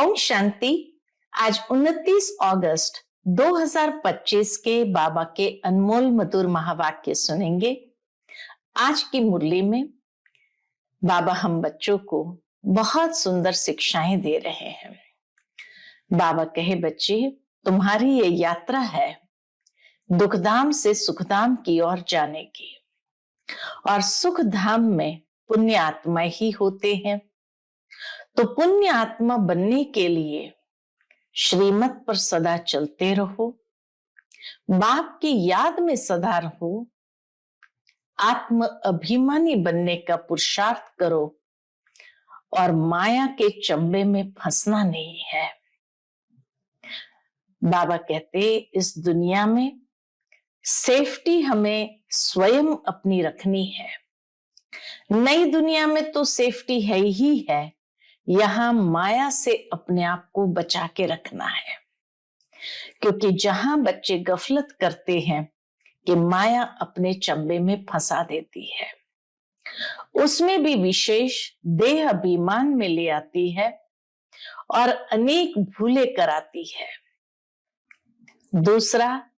ओम शांति। आज 29 अगस्त 2025 के बाबा के अनमोल मधुर महावाक्य सुनेंगे। आज की मुरली में बाबा हम बच्चों को बहुत सुंदर शिक्षाएं दे रहे हैं। बाबा कहे, बच्चे तुम्हारी ये यात्रा है दुखधाम से सुखधाम की ओर जाने की, और सुख धाम में पुण्य आत्मा ही होते हैं। तो पुण्य आत्मा बनने के लिए श्रीमत पर सदा चलते रहो, बाप की याद में सदा रहो, आत्म अभिमानी बनने का पुरुषार्थ करो और माया के चंबे में फंसना नहीं है। बाबा कहते, इस दुनिया में सेफ्टी हमें स्वयं अपनी रखनी है। नई दुनिया में तो सेफ्टी है ही है, यहां माया से अपने आप को बचा के रखना है। क्योंकि जहां बच्चे गफलत करते हैं कि माया अपने चंबे में फंसा देती है, उसमें भी विशेष देह अभिमान में ले आती है और अनेक भूले कराती है। दूसरा,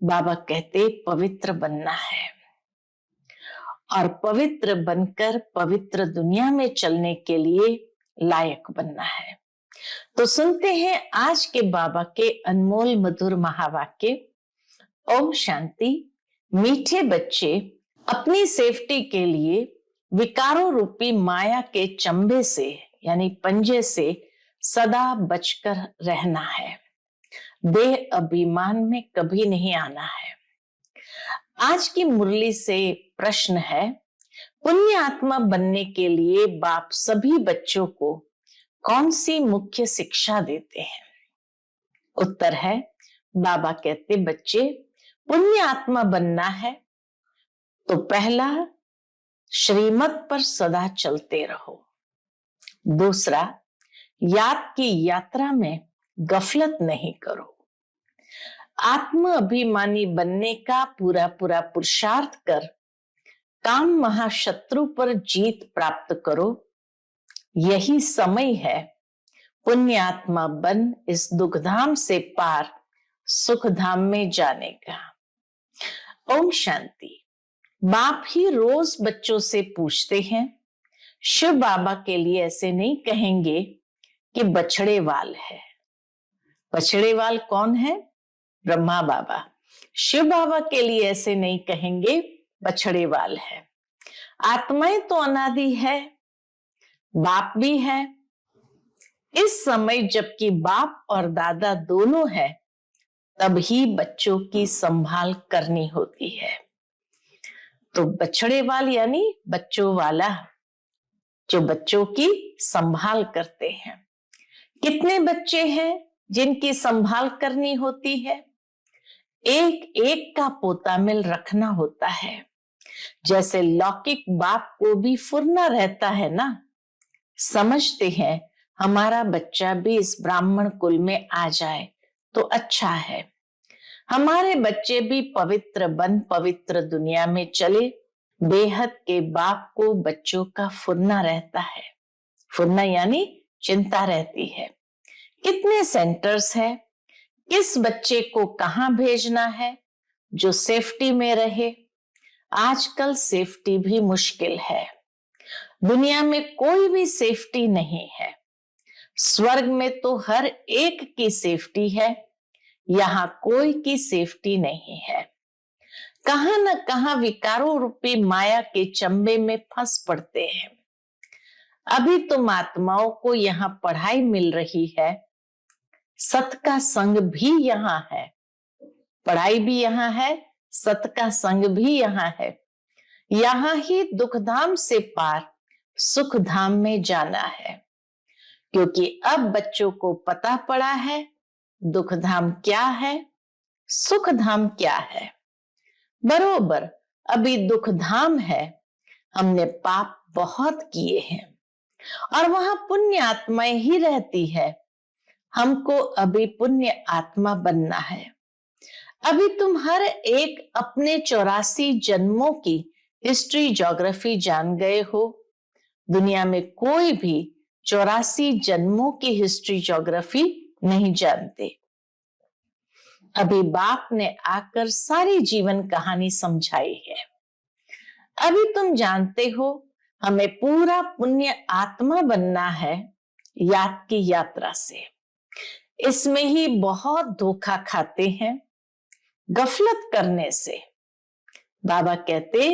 बाबा कहते पवित्र बनना है और पवित्र बनकर पवित्र दुनिया में चलने के लिए लायक बनना है। तो सुनते हैं आज के बाबा के अनमोल मधुर महावाक्य। ओम शांति। मीठे बच्चे अपनी सेफ्टी के लिए विकारों रूपी माया के चंबे से यानी पंजे से सदा बचकर रहना है। देह अभिमान में कभी नहीं आना है। आज की मुरली से प्रश्न है, पुण्य आत्मा बनने के लिए बाप सभी बच्चों को कौन सी मुख्य शिक्षा देते हैं? उत्तर है, बाबा कहते बच्चे पुण्य आत्मा बनना है तो पहला, श्रीमत पर सदा चलते रहो। दूसरा, याद की यात्रा में गफलत नहीं करो। आत्म अभिमानी बनने का पूरा पूरा पुरुषार्थ कर काम महाशत्रु पर जीत प्राप्त करो। यही समय है पुण्य आत्मा बन इस दुखधाम से पार सुखधाम में जाने का। ओम शांति। बाप ही रोज बच्चों से पूछते हैं, शिव बाबा के लिए ऐसे नहीं कहेंगे कि बछड़े वाल है। बछड़े वाल कौन है? ब्रह्मा बाबा। शिव बाबा के लिए ऐसे नहीं कहेंगे बछड़े वाल है। आत्माएं तो अनादि है, बाप भी है। इस समय जबकि बाप और दादा दोनों है, तब ही बच्चों की संभाल करनी होती है। तो बछड़े वाल यानी बच्चों वाला, जो बच्चों की संभाल करते हैं। कितने बच्चे हैं जिनकी संभाल करनी होती है? एक एक का पोता मिल रखना होता है। जैसे लौकिक बाप को भी फुरना रहता है ना, समझते हैं हमारा बच्चा भी इस ब्राह्मण कुल में आ जाए तो अच्छा है, हमारे बच्चे भी पवित्र बन पवित्र दुनिया में चले। बेहद के बाप को बच्चों का फुरना रहता है। फुरना यानी चिंता रहती है। कितने सेंटर्स है, किस बच्चे को कहां भेजना है जो सेफ्टी में रहे। आजकल सेफ्टी भी मुश्किल है। दुनिया में कोई भी सेफ्टी नहीं है। स्वर्ग में तो हर एक की सेफ्टी है, यहां कोई की सेफ्टी नहीं है। कहां न कहां विकारों रूपी माया के चंबे में फंस पड़ते हैं। अभी तुम आत्माओं को यहाँ पढ़ाई मिल रही है, सत का संग भी यहाँ है। पढ़ाई भी यहाँ है, सत का संग भी यहाँ है। यहाँ ही दुखधाम से पार सुखधाम में जाना है। क्योंकि अब बच्चों को पता पड़ा है दुखधाम क्या है, सुखधाम क्या है। बरोबर अभी दुखधाम है, हमने पाप बहुत किए हैं और वहां पुण्य आत्माएं ही रहती है। हमको अभी पुण्य आत्मा बनना है। अभी तुम हर एक अपने 84 जन्मों की हिस्ट्री ज्योग्राफी जान गए हो। दुनिया में कोई भी 84 जन्मों की हिस्ट्री ज्योग्राफी नहीं जानते। अभी बाप ने आकर सारी जीवन कहानी समझाई है। अभी तुम जानते हो हमें पूरा पुण्य आत्मा बनना है याद की यात्रा से। इसमें ही बहुत धोखा खाते हैं गफलत करने से। बाबा कहते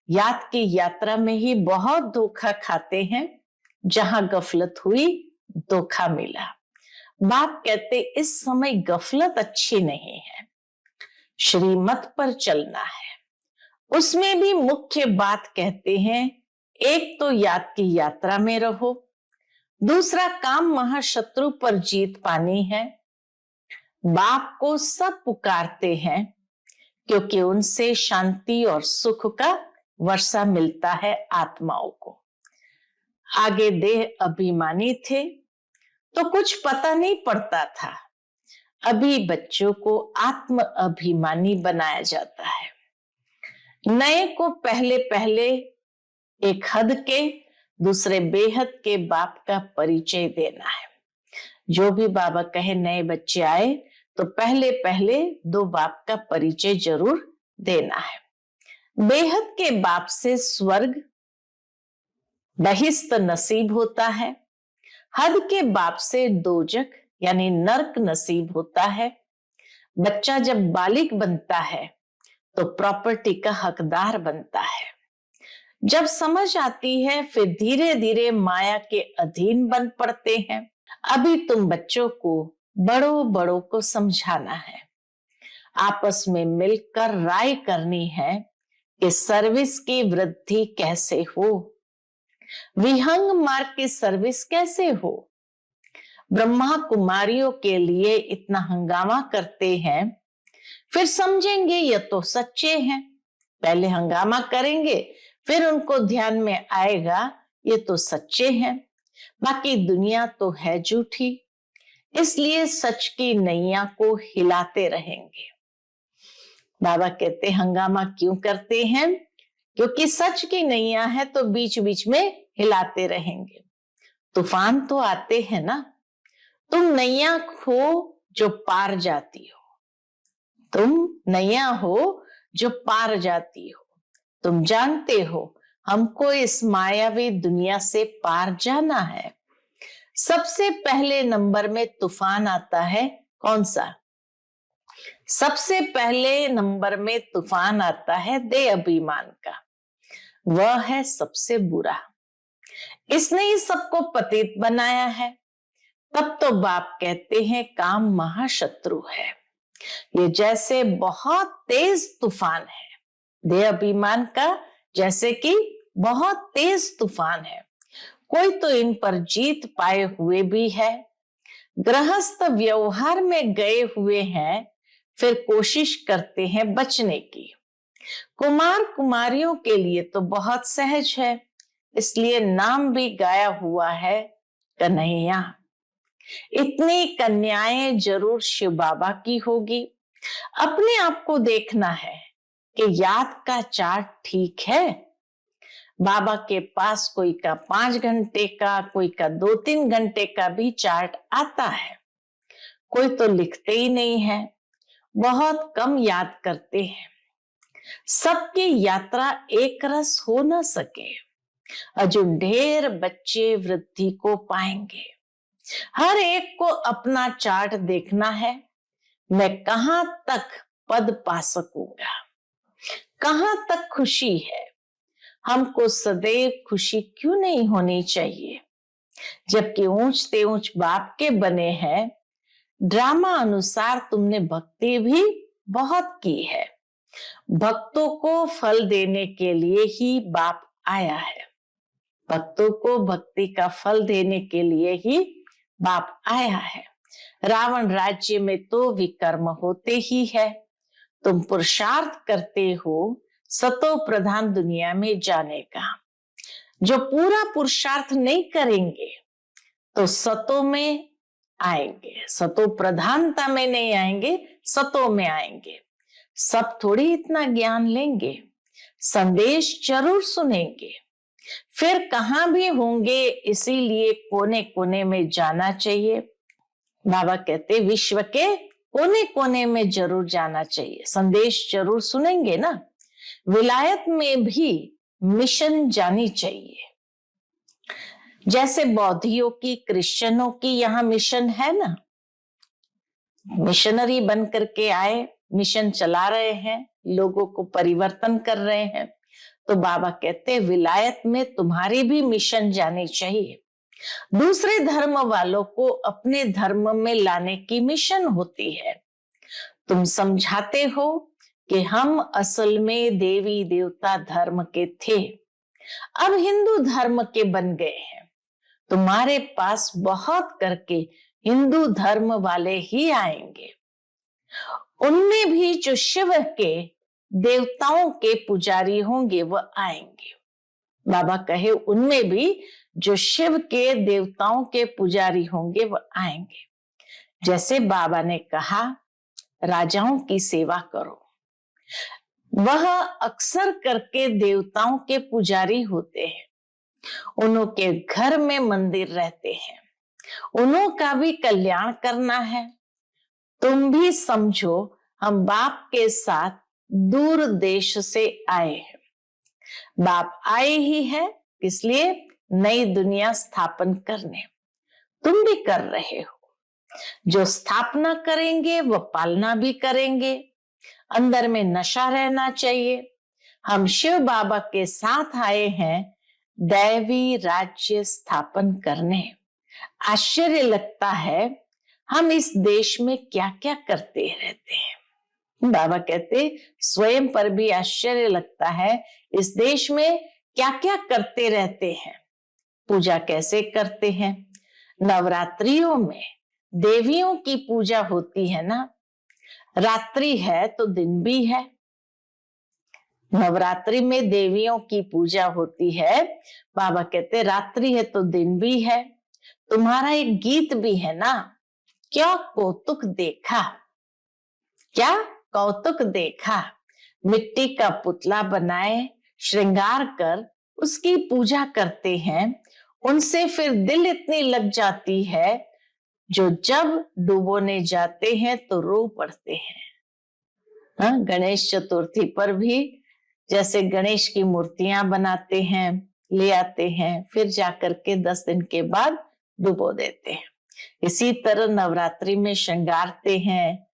याद की यात्रा में ही बहुत धोखा खाते हैं, जहां गफलत हुई धोखा मिला। बाप कहते इस समय गफलत अच्छी नहीं है, श्रीमत पर चलना है। उसमें भी मुख्य बात कहते हैं, एक तो याद की यात्रा में रहो, दूसरा काम महाशत्रु पर जीत पानी है। बाप को सब पुकारते हैं क्योंकि उनसे शांति और सुख का वर्षा मिलता है आत्माओं को। आगे देह अभिमानी थे तो कुछ पता नहीं पड़ता था, अभी बच्चों को आत्म अभिमानी बनाया जाता है। नए को पहले पहले एक हद के दूसरे बेहद के बाप का परिचय देना है। जो भी बाबा कहे नए बच्चे आए तो पहले पहले दो बाप का परिचय जरूर देना है। बेहद के बाप से स्वर्ग बहिस्त नसीब होता है, हद के बाप से दोजक यानी नरक नसीब होता है। बच्चा जब बालिग बनता है तो प्रॉपर्टी का हकदार बनता है। जब समझ आती है फिर धीरे धीरे माया के अधीन बन पड़ते हैं। अभी तुम बच्चों को बड़ों बड़ों को समझाना है, आपस में मिलकर राय करनी है कि सर्विस की वृद्धि कैसे हो, विहंग मार्ग की सर्विस कैसे हो। ब्रह्मा कुमारियों के लिए इतना हंगामा करते हैं, फिर समझेंगे ये तो सच्चे हैं। पहले हंगामा करेंगे फिर उनको ध्यान में आएगा ये तो सच्चे हैं, बाकी दुनिया तो है झूठी। इसलिए सच की नैया को हिलाते रहेंगे। बाबा कहते हंगामा क्यों करते हैं? क्योंकि सच की नैया है तो बीच बीच में हिलाते रहेंगे। तूफान तो आते हैं ना, तुम नैया हो जो पार जाती हो, तुम नैया हो जो पार जाती हो। तुम जानते हो हमको इस मायावी दुनिया से पार जाना है। सबसे पहले नंबर में तूफान आता है कौन सा? सबसे पहले नंबर में तूफान आता है देह अभिमान का, वह है सबसे बुरा। इसने ही सबको पतित बनाया है। तब तो बाप कहते हैं काम महाशत्रु है। ये जैसे बहुत तेज तूफान है देह अभिमान का, जैसे कि बहुत तेज तूफान है। कोई तो इन पर जीत पाए हुए भी है, गृहस्थ व्यवहार में गए हुए हैं, फिर कोशिश करते हैं बचने की। कुमार कुमारियों के लिए तो बहुत सहज है, इसलिए नाम भी गाया हुआ है कन्हैया। इतनी कन्याएं जरूर शिव बाबा की होगी। अपने आप को देखना है कि याद का चार्ट ठीक है। बाबा के पास कोई का 5 घंटे का, कोई का 2-3 घंटे का भी चार्ट आता है। कोई तो लिखते ही नहीं है, बहुत कम याद करते हैं। सबकी यात्रा एक रस हो न सके। अजुन ढेर बच्चे वृद्धि को पाएंगे। हर एक को अपना चार्ट देखना है, मैं कहां तक पद पा सकूंगा, कहां तक खुशी है। हमको सदैव खुशी क्यों नहीं होनी चाहिए, जबकि ऊंचते ऊंच बाप के बने हैं। ड्रामा अनुसार तुमने भक्ति भी बहुत की है। भक्तों को फल देने के लिए ही बाप आया है। भक्तों को भक्ति का फल देने के लिए ही बाप आया है। रावण राज्य में तो विकर्म होते ही है। तुम पुरुषार्थ करते हो सतो प्रधान दुनिया में जाने का। जो पूरा पुरुषार्थ नहीं करेंगे तो सतो में आएंगे, सतो प्रधानता में नहीं आएंगे, सतो में आएंगे। सब थोड़ी इतना ज्ञान लेंगे, संदेश जरूर सुनेंगे, फिर कहाँ भी होंगे, इसीलिए कोने कोने में जाना चाहिए। बाबा कहते विश्व के कोने कोने में जरूर जाना चाहिए, संदेश जरूर सुनेंगे ना। विलायत में भी मिशन जानी चाहिए। जैसे बौद्धियों की, क्रिश्चियनों की यहाँ मिशन है ना, मिशनरी बन करके आए, मिशन चला रहे हैं, लोगों को परिवर्तन कर रहे हैं। तो बाबा कहते विलायत में तुम्हारी भी मिशन जानी चाहिए। दूसरे धर्म वालों को अपने धर्म में लाने की मिशन होती है। तुम समझाते हो कि हम असल में देवी देवता धर्म के थे, अब हिंदू धर्म के बन गए हैं। तुम्हारे पास बहुत करके हिंदू धर्म वाले ही आएंगे। उनमें भी जो शिव के देवताओं के पुजारी होंगे वह आएंगे। बाबा कहे उनमें भी जो शिव के देवताओं के पुजारी होंगे वह आएंगे। जैसे बाबा ने कहा राजाओं की सेवा करो, वह अक्सर करके देवताओं के पुजारी होते हैं। उनके घर में मंदिर रहते हैं, उन्हों का भी कल्याण करना है। तुम भी समझो हम बाप के साथ दूर देश से आए हैं। बाप आए ही है किस लिए? नई दुनिया स्थापन करने। तुम भी कर रहे हो। जो स्थापना करेंगे वो पालना भी करेंगे। अंदर में नशा रहना चाहिए। हम शिव बाबा के साथ आए हैं दैवी राज्य स्थापन करने। आश्चर्य लगता है हम इस देश में क्या क्या करते रहते हैं। बाबा कहते स्वयं पर भी आश्चर्य लगता है इस देश में क्या क्या करते रहते हैं। पूजा कैसे करते हैं? नवरात्रियों में देवियों की पूजा होती है ना। रात्रि है तो दिन भी है। नवरात्रि में देवियों की पूजा होती है। बाबा कहते रात्रि है तो दिन भी है। तुम्हारा एक गीत भी है ना, क्या कौतुक देखा, क्या कौतुक देखा। मिट्टी का पुतला बनाए श्रृंगार कर उसकी पूजा करते हैं। उनसे फिर दिल इतनी लग जाती है जो जब डुबोने जाते हैं तो रो पड़ते हैं। हाँ, गणेश चतुर्थी पर भी जैसे गणेश की मूर्तियां बनाते हैं, ले आते हैं, फिर जाकर के 10 दिन के बाद डुबो देते हैं। इसी तरह नवरात्रि में श्रृंगारते हैं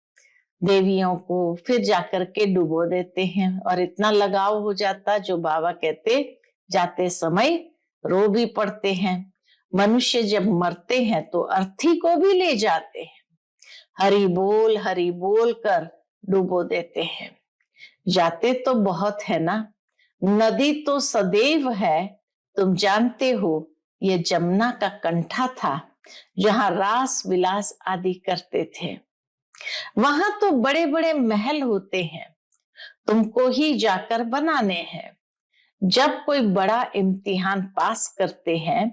देवियों को, फिर जाकर के डुबो देते हैं। और इतना लगाव हो जाता जो बाबा कहते जाते समय रो भी पड़ते हैं। मनुष्य जब मरते हैं तो अर्थी को भी ले जाते हैं, हरि बोल कर डुबो देते हैं। जाते तो बहुत है ना। नदी तो सदैव है, तुम जानते हो ये जमुना का कंठा था जहां रास विलास आदि करते थे। वहां तो बड़े बड़े महल होते हैं, तुमको ही जाकर बनाने हैं। जब कोई बड़ा इम्तिहान पास करते हैं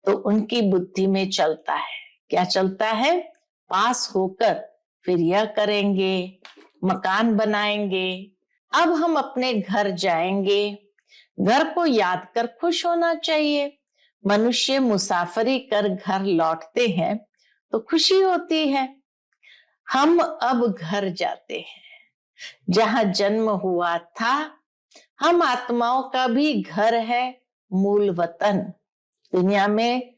तो उनकी बुद्धि में चलता है, क्या चलता है? पास होकर फिर यह करेंगे, मकान बनाएंगे, अब हम अपने घर जाएंगे। घर को याद कर खुश होना चाहिए। मनुष्य मुसाफरी कर घर लौटते हैं तो खुशी होती है। हम अब घर जाते हैं जहां जन्म हुआ था। हम आत्माओं का भी घर है मूल वतन। दुनिया में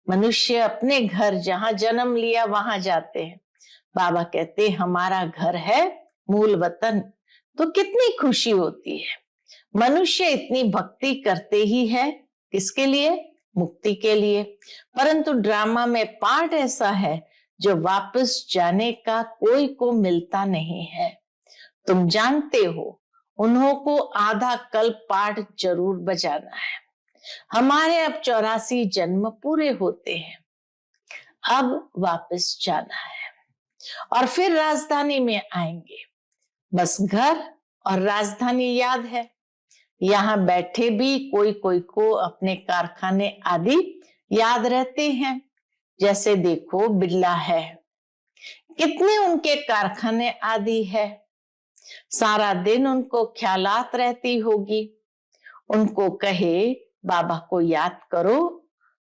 मनुष्य अपने घर जहां जन्म लिया वहां जाते हैं। बाबा कहते हमारा घर है मूल वतन। तो कितनी खुशी होती है। मनुष्य इतनी भक्ति करते ही है किसके लिए? मुक्ति के लिए। परंतु ड्रामा में पार्ट ऐसा है जो वापस जाने का कोई को मिलता नहीं है। तुम जानते हो उन्हों को आधा कल्प पाठ जरूर बजाना है। हमारे अब 84 जन्म पूरे होते हैं, अब वापस जाना है और फिर राजधानी में आएंगे। बस घर और राजधानी याद है। यहाँ बैठे भी कोई कोई को अपने कारखाने आदि याद रहते हैं। जैसे देखो बिरला है, कितने उनके कारखाने आदि है। सारा दिन उनको ख्यालात रहती होगी। उनको कहे बाबा को याद करो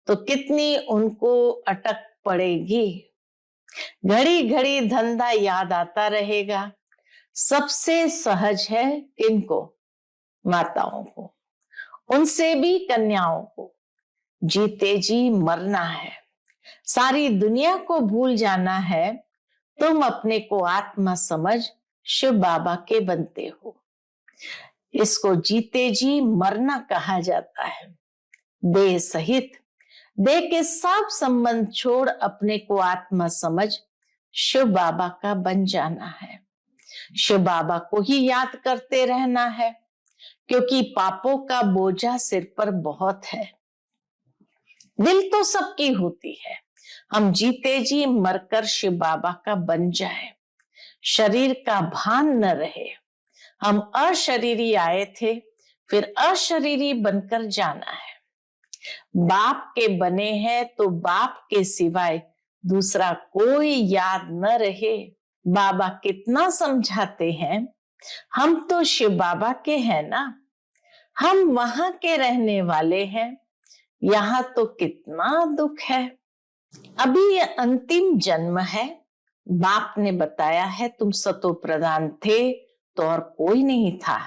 तो कितनी उनको अटक पड़ेगी। घड़ी घड़ी धंधा याद आता रहेगा। सबसे सहज है किनको? माताओं को, उनसे भी कन्याओं को। जीते जी मरना है, सारी दुनिया को भूल जाना है। तुम अपने को आत्मा समझ शिव बाबा के बनते हो। इसको जीते जी मरना कहा जाता है। देह सहित, देह के सब संबंध छोड़ अपने को आत्मा समझ शिव बाबा का बन जाना है। शिव बाबा को ही याद करते रहना है, क्योंकि पापों का बोझा सिर पर बहुत है। दिल तो सबकी होती है। हम जीते जी मरकर शिव बाबा का बन जाए, शरीर का भान न रहे। हम अशरीरी आए थे, फिर अशरीरी बनकर जाना है। बाप के बने हैं तो बाप के सिवाय दूसरा कोई याद न रहे। बाबा कितना समझाते हैं, हम तो शिव बाबा के हैं ना, हम वहां के रहने वाले हैं। यहाँ तो कितना दुख है। अभी ये अंतिम जन्म है। बाप ने बताया है तुम सतो प्रधान थे तो और कोई नहीं था।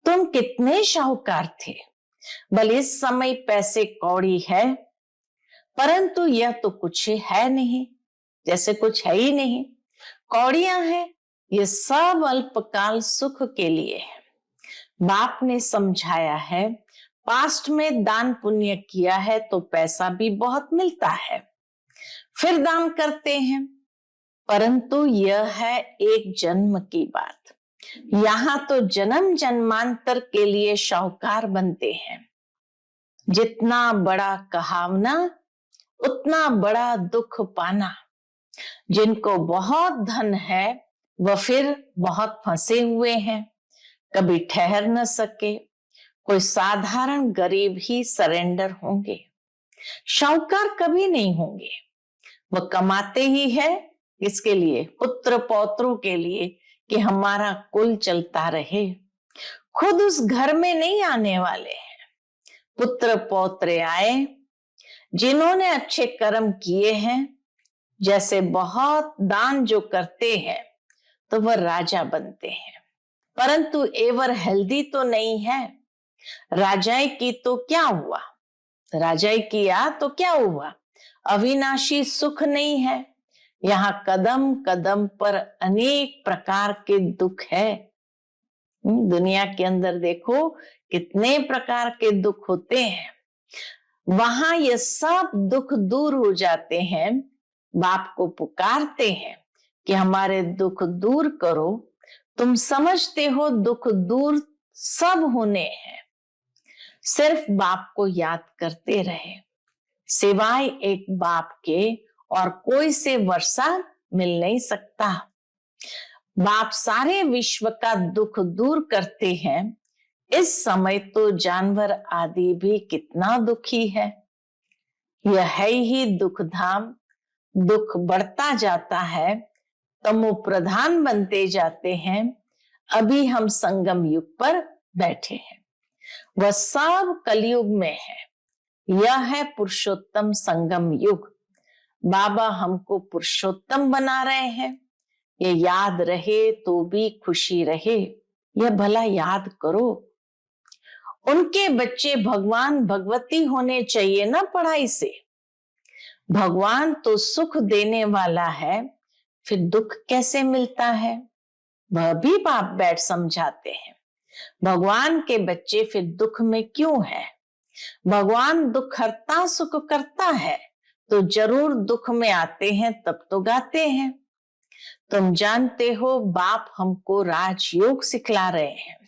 तुम कितने शाहूकार थे। भले इस समय पैसे कौड़ी है, परंतु यह तो कुछ है नहीं, जैसे कुछ है ही नहीं। कौड़ियां हैं, ये सब अल्पकाल सुख के लिए है। बाप ने समझाया है, पास्ट में दान पुण्य किया है तो पैसा भी बहुत मिलता है, फिर दान करते हैं। परंतु यह है एक जन्म की बात। यहाँ तो जन्म जन्मांतर के लिए शाहूकार बनते हैं। जितना बड़ा कहावना उतना बड़ा दुख पाना। जिनको बहुत धन है वह फिर बहुत फंसे हुए हैं, कभी ठहर न सके। कोई साधारण गरीब ही सरेंडर होंगे, शाहूकार कभी नहीं होंगे। वह कमाते ही है इसके लिए, पुत्र पौत्रों के लिए, कि हमारा कुल चलता रहे। खुद उस घर में नहीं आने वाले हैं। पुत्र पौत्रे आए जिन्होंने अच्छे कर्म किए हैं, जैसे बहुत दान जो करते हैं तो वह राजा बनते हैं। परंतु एवर हेल्दी तो नहीं है। राजाई की तो क्या हुआ, राजाई किया तो क्या हुआ, अविनाशी सुख नहीं है। यहाँ कदम कदम पर अनेक प्रकार के दुख है। दुनिया के अंदर देखो कितने प्रकार के दुख होते हैं। वहां ये सब दुख दूर हो जाते हैं। बाप को पुकारते हैं कि हमारे दुख दूर करो। तुम समझते हो दुख दूर सब होने हैं, सिर्फ बाप को याद करते रहे। सिवाय एक बाप के और कोई से वर्षा मिल नहीं सकता। बाप सारे विश्व का दुख दूर करते हैं। इस समय तो जानवर आदि भी कितना दुखी है। यह है ही दुख धाम। दुख बढ़ता जाता है, तमो प्रधान बनते जाते हैं। अभी हम संगम युग पर बैठे हैं, वह सब कलयुग में है। यह है पुरुषोत्तम संगम युग। बाबा हमको पुरुषोत्तम बना रहे हैं। ये याद रहे तो भी खुशी रहे, यह भला याद करो। उनके बच्चे भगवान भगवती होने चाहिए ना पढ़ाई से। भगवान तो सुख देने वाला है, फिर दुख कैसे मिलता है, वह भी बाप बैठ समझाते हैं। भगवान के बच्चे फिर दुख में क्यों है? भगवान दुख हरता सुख करता है, तो जरूर दुख में आते हैं, तब तो गाते हैं। तुम जानते हो बाप हमको राजयोग सिखला रहे हैं,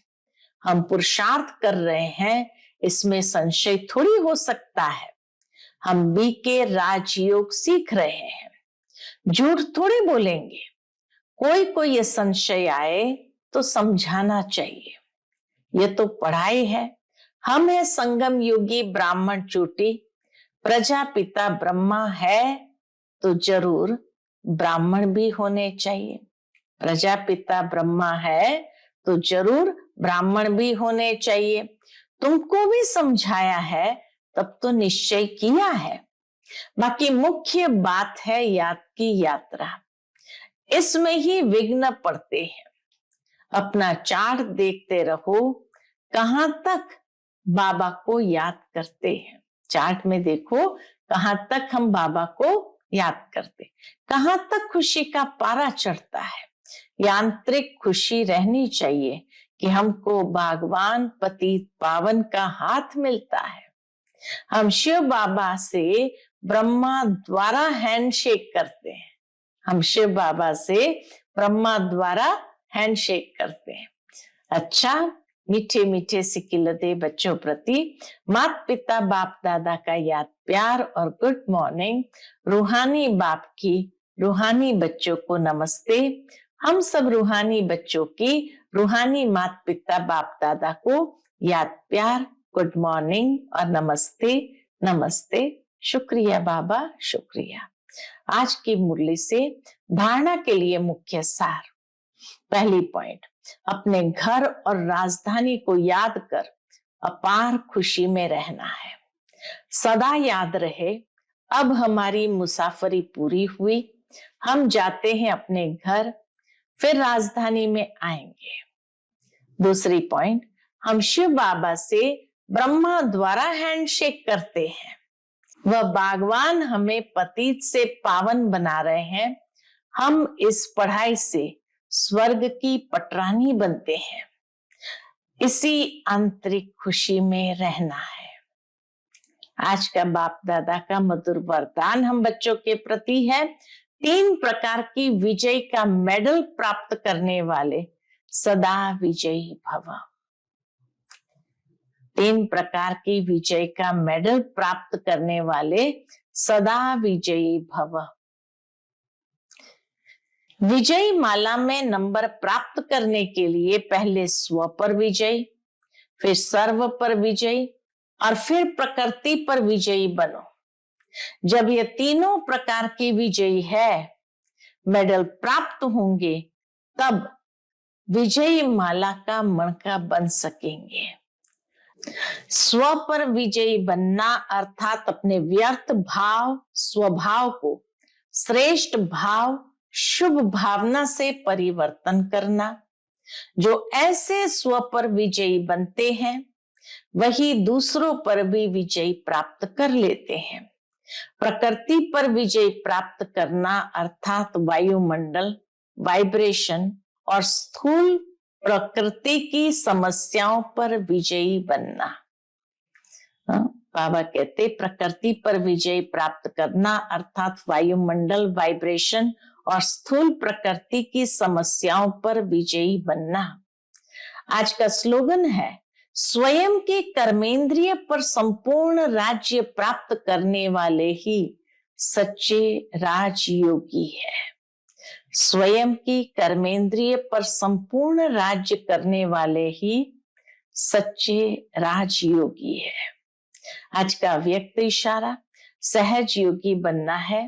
हम पुरुषार्थ कर रहे हैं, इसमें संशय थोड़ी हो सकता है। हम बी के राजयोग सीख रहे हैं, झूठ थोड़ी बोलेंगे। कोई कोई ये संशय आए तो समझाना चाहिए। ये तो पढ़ाई है। हम है संगम युगी ब्राह्मण चोटी, प्रजापिता ब्रह्मा है तो जरूर ब्राह्मण भी होने चाहिए। प्रजापिता ब्रह्मा है तो जरूर ब्राह्मण भी होने चाहिए। तुमको भी समझाया है, तब तो निश्चय किया है। बाकी मुख्य बात है याद की यात्रा, इसमें ही विघ्न पड़ते हैं। अपना चार्ट देखते रहो, कहां तक बाबा को याद करते हैं। चार्ट में देखो कहां तक हम बाबा को याद करते, कहां तक खुशी का पारा चढ़ता है। यांत्रिक खुशी रहनी चाहिए कि हमको भगवान पतित पावन का हाथ मिलता है। हम शिव बाबा से ब्रह्मा द्वारा हैंडशेक करते हैं। हम शिव बाबा से ब्रह्मा द्वारा हैंडशेक करते हैं। अच्छा, मीठे मीठे सिकिलते बच्चों प्रति माता पिता बाप दादा का याद प्यार और गुड मॉर्निंग। रूहानी बाप की रूहानी बच्चों को नमस्ते। हम सब रूहानी बच्चों की रूहानी माता पिता बाप दादा को याद प्यार, गुड मॉर्निंग और नमस्ते नमस्ते। शुक्रिया बाबा, शुक्रिया। आज की मुरली से धारणा के लिए मुख्य सार। पहली पॉइंट, अपने घर और राजधानी को याद कर अपार खुशी में रहना है। सदा याद रहे, अब हमारी मुसाफरी पूरी हुई, हम जाते हैं अपने घर, फिर राजधानी में आएंगे। दूसरी पॉइंट, हम शिव बाबा से ब्रह्मा द्वारा हैंडशेक करते हैं। वह भगवान हमें पतित से पावन बना रहे हैं। हम इस पढ़ाई से स्वर्ग की पटरानी बनते हैं। इसी आंतरिक खुशी में रहना है। आज का बाप दादा का मधुर वरदान हम बच्चों के प्रति है। 3 प्रकार की विजय का मेडल प्राप्त करने वाले सदा विजयी भव। 3 प्रकार की विजय का मेडल प्राप्त करने वाले सदा विजयी भव। विजयी माला में नंबर प्राप्त करने के लिए पहले स्व पर विजयी, फिर सर्व पर विजयी और फिर प्रकृति पर विजयी बनो। जब ये तीनों प्रकार की विजयी है मेडल प्राप्त होंगे, तब विजयी माला का मणका बन सकेंगे। स्व पर विजयी बनना अर्थात अपने व्यर्थ भाव स्वभाव को श्रेष्ठ भाव शुभ भावना से परिवर्तन करना। जो ऐसे स्व पर विजयी बनते हैं वही दूसरों पर भी विजय प्राप्त कर लेते हैं। प्रकृति पर विजय प्राप्त करना अर्थात वायुमंडल, वाइब्रेशन और स्थूल प्रकृति की समस्याओं पर विजयी बनना। बाबा कहते प्रकृति पर विजय प्राप्त करना अर्थात वायुमंडल, वाइब्रेशन और स्थूल प्रकृति की समस्याओं पर विजयी बनना। आज का स्लोगन है, स्वयं के कर्मेंद्रिय पर संपूर्ण राज्य प्राप्त करने वाले ही सच्चे राजयोगी है। स्वयं की कर्मेंद्रिय पर संपूर्ण राज्य करने वाले ही सच्चे राजयोगी है। आज का व्यक्त इशारा, सहज योगी बनना है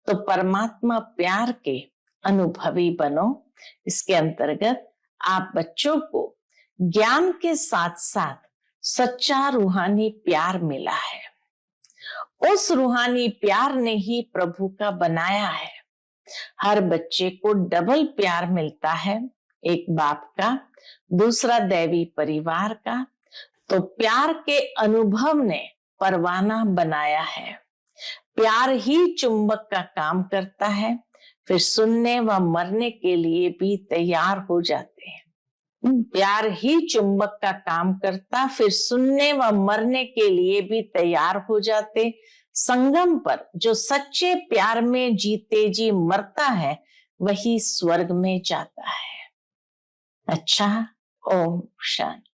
तो परमात्मा प्यार के अनुभवी बनो। इसके अंतर्गत आप बच्चों को ज्ञान के साथ साथ सच्चा रूहानी प्यार मिला है। उस रूहानी प्यार ने ही प्रभु का बनाया है। हर बच्चे को डबल प्यार मिलता है, एक बाप का, दूसरा दैवी परिवार का। तो प्यार के अनुभव ने परवाना बनाया है। प्यार ही चुंबक का काम करता है, फिर सुनने व मरने के लिए भी तैयार हो जाते हैं। प्यार ही चुंबक का काम करता, फिर सुनने व मरने के लिए भी तैयार हो जाते। संगम पर जो सच्चे प्यार में जीते जी मरता है वही स्वर्ग में जाता है। अच्छा, ओम शांति।